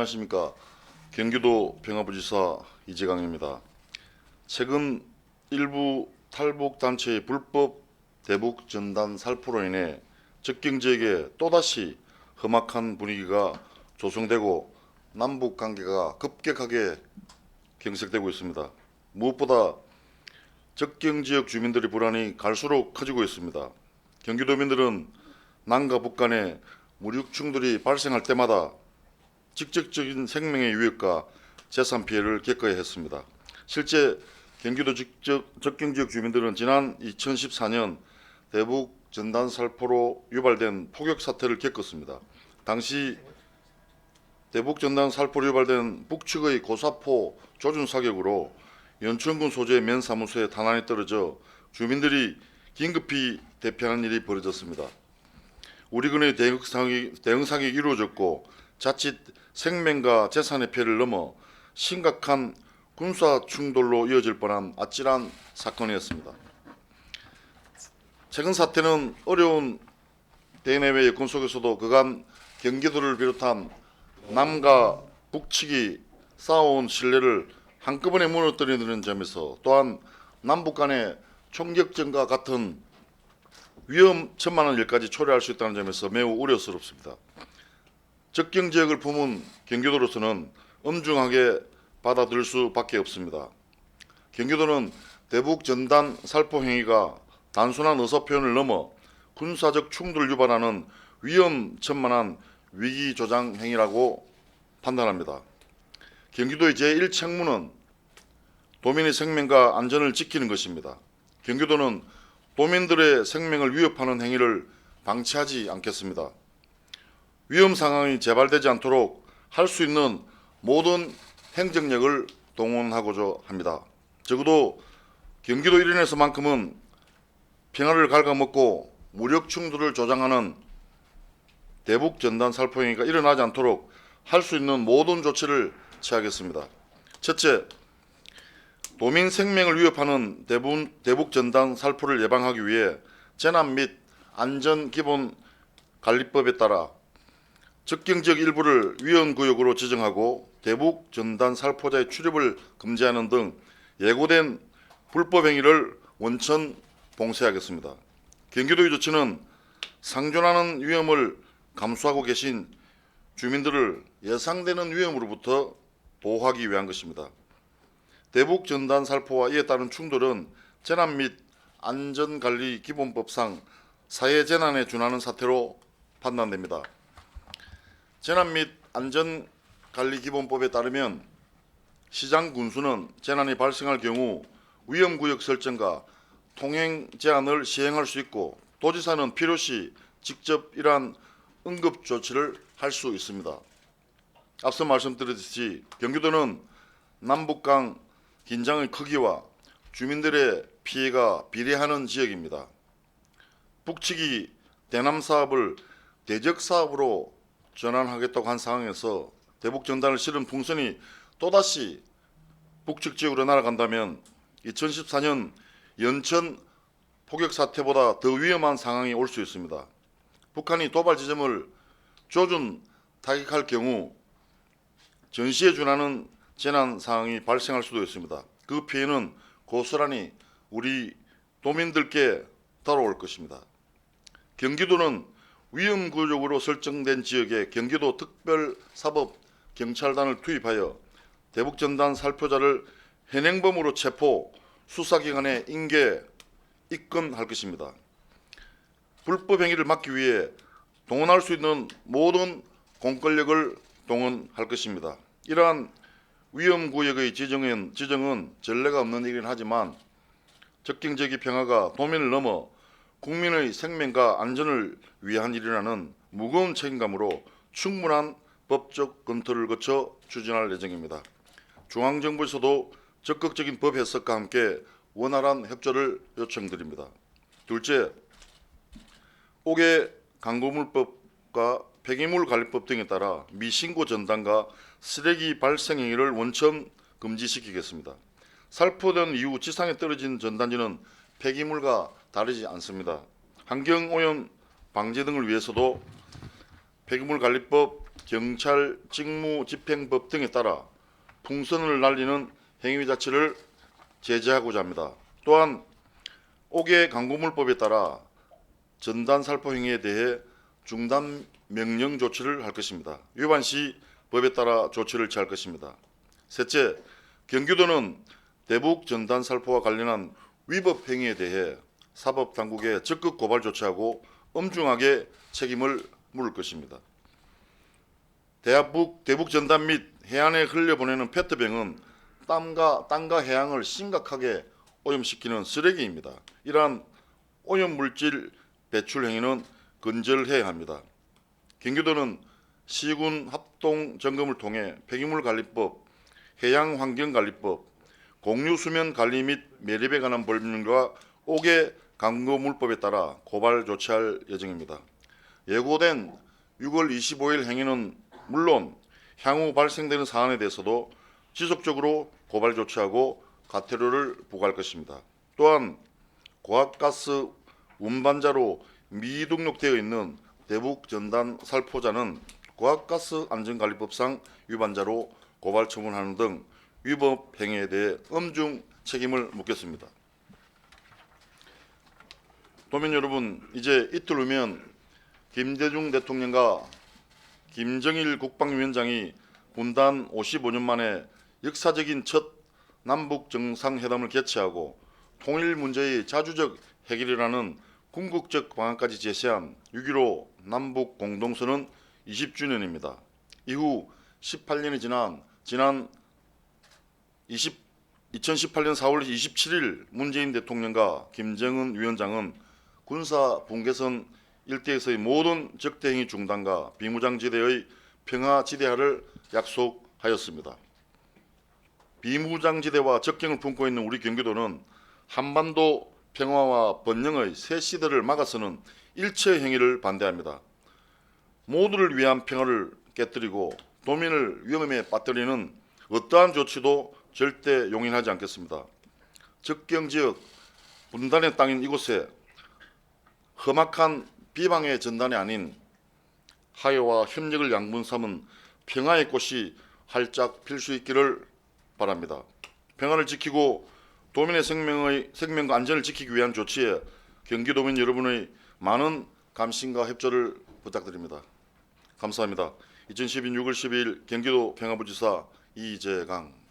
안녕하십니까. 경기도 평화부지사 이재강입니다. 최근 일부 탈북단체의 불법 대북 전단 살포로 인해 접경지역에 또다시 험악한 분위기가 조성되고 남북 관계가 급격하게 경색되고 있습니다. 무엇보다 접경지역 주민들의 불안이 갈수록 커지고 있습니다. 경기도민들은 남과 북 간의 무력 충돌이 발생할 때마다 직접적인 생명의 위협과 재산 피해를 겪어야 했습니다. 실제 경기도 접경지역 주민들은 지난 2014년 대북 전단 살포로 유발된 폭격 사태를 겪었습니다. 당시 대북 전단 살포로 유발된 북측의 고사포 조준 사격으로 연천군 소재의 면 사무소에 탄환이 떨어져 주민들이 긴급히 대피하는 일이 벌어졌습니다. 우리 군의 대응사격이 이루어졌고 자칫 생명과 재산의 피해를 넘어 심각한 군사 충돌로 이어질 뻔한 아찔한 사건이었습니다. 최근 사태는 어려운 대내외 여건 속에서도 그간 경기도를 비롯한 남과 북측이 쌓아온 신뢰를 한꺼번에 무너뜨리는 점에서 또한 남북 간의 총격전과 같은 위험천만한 일까지 초래할 수 있다는 점에서 매우 우려스럽습니다. 접경 지역을 품은 경기도로서는 엄중하게 받아들일 수밖에 없습니다. 경기도는 대북 전단 살포 행위가 단순한 의사 표현을 넘어 군사적 충돌을 유발하는 위험천만한 위기 조장 행위라고 판단합니다. 경기도의 제1책무는 도민의 생명과 안전을 지키는 것입니다. 경기도는 도민들의 생명을 위협하는 행위를 방치하지 않겠습니다. 위험 상황이 재발되지 않도록 할 수 있는 모든 행정력을 동원하고자 합니다. 적어도 경기도 일원에서만큼은 평화를 갉아먹고 무력 충돌을 조장하는 대북 전단 살포 행위가 일어나지 않도록 할 수 있는 모든 조치를 취하겠습니다. 첫째, 도민 생명을 위협하는 대북 전단 살포를 예방하기 위해 재난 및 안전기본관리법에 따라 접경지역 일부를 위험구역으로 지정하고 대북 전단 살포자의 출입을 금지하는 등 예고된 불법 행위를 원천 봉쇄하겠습니다. 경기도의 조치는 상존하는 위험을 감수하고 계신 주민들을 예상되는 위험으로부터 보호하기 위한 것입니다. 대북 전단 살포와 이에 따른 충돌은 재난 및 안전관리기본법상 사회재난에 준하는 사태로 판단됩니다. 재난 및 안전관리기본법에 따르면 시장 군수는 재난이 발생할 경우 위험구역 설정과 통행 제한을 시행할 수 있고 도지사는 필요시 직접 이러한 응급조치를 할 수 있습니다. 앞서 말씀드렸듯이 경기도는 남북 간 긴장의 크기와 주민들의 피해가 비례하는 지역입니다. 북측이 대남 사업을 대적 사업으로 전환하겠다고 한 상황에서 대북 전단을 실은 풍선이 또다시 북측 지역으로 날아간다면 2014년 연천 폭격 사태보다 더 위험한 상황이 올 수 있습니다. 북한이 도발 지점을 조준 타격할 경우 전시에 준하는 재난 상황이 발생할 수도 있습니다. 그 피해는 고스란히 우리 도민들께 따라올 것입니다. 경기도는 위험구역으로 설정된 지역에 경기도 특별사법경찰단을 투입하여 대북전단 살포자를 현행범으로 체포, 수사기관에 인계, 입건할 것입니다. 불법 행위를 막기 위해 동원할 수 있는 모든 공권력을 동원할 것입니다. 이러한 위험구역의 지정은 전례가 없는 일이긴 하지만 접경지역의 평화가 도민을 넘어 국민의 생명과 안전을 위한 일이라는 무거운 책임감으로 충분한 법적 검토를 거쳐 추진할 예정입니다. 중앙정부에서도 적극적인 법 해석과 함께 원활한 협조를 요청드립니다. 둘째, 옥외 강고물법과 폐기물관리법 등에 따라 미신고 전단과 쓰레기 발생 행위를 원천 금지시키겠습니다. 살포된 이후 지상에 떨어진 전단지는 폐기물과 다르지 않습니다. 환경오염 방제 등을 위해서도 폐기물관리법 경찰 직무집행법 등에 따라 풍선을 날리는 행위 자체를 제재하고자 합니다. 또한 5개 광고물법에 따라 전단 살포 행위에 대해 중단 명령 조치를 할 것입니다. 위반 시 법에 따라 조치를 취할 것입니다. 셋째, 경기도는 대북 전단 살포와 관련한 위법 행위에 대해 사법당국에 적극 고발 조치하고 엄중하게 책임을 물을 것입니다. 대북 전단 및 해안에 흘려보내는 페트병은 땅과 해양을 심각하게 오염시키는 쓰레기입니다. 이러한 오염물질 배출 행위는 근절해야 합니다. 경기도는 시군 합동 점검을 통해 폐기물관리법, 해양환경관리법, 공유수면관리 및 매립에 관한 법률과 5개 광고물법에 따라 고발 조치할 예정입니다. 예고된 6월 25일 행위는 물론 향후 발생되는 사안에 대해서도 지속적으로 고발 조치하고 과태료를 부과할 것입니다. 또한 고압가스 운반자로 미등록되어 있는 대북 전단 살포자는 고압가스 안전관리법상 위반자로 고발 처분하는 등 위법 행위에 대해 엄중 책임을 묻겠습니다. 도민 여러분, 이제 이틀 후면 김대중 대통령과 김정일 국방위원장이 분단 55년 만에 역사적인 첫 남북 정상회담을 개최하고 통일 문제의 자주적 해결이라는 궁극적 방안까지 제시한 6.15 남북 공동선언 20주년입니다. 이후 18년이 지난 2018년 4월 27일 문재인 대통령과 김정은 위원장은 군사 분계선 일대에서의 모든 적대행위 중단과 비무장지대의 평화지대화를 약속하였습니다. 비무장지대와 접경을 품고 있는 우리 경기도는 한반도 평화와 번영의 새 시대를 막아서는 일체 행위를 반대합니다. 모두를 위한 평화를 깨뜨리고 도민을 위험에 빠뜨리는 어떠한 조치도 절대 용인하지 않겠습니다. 접경지역 분단의 땅인 이곳에 험악한 비방의 전단이 아닌 화해와 협력을 양분 삼은 평화의 꽃이 활짝 필 수 있기를 바랍니다. 평화를 지키고 도민의 생명과 안전을 지키기 위한 조치에 경기도민 여러분의 많은 감심과 협조를 부탁드립니다. 감사합니다. 2012년 6월 12일 경기도 평화부지사 이재강.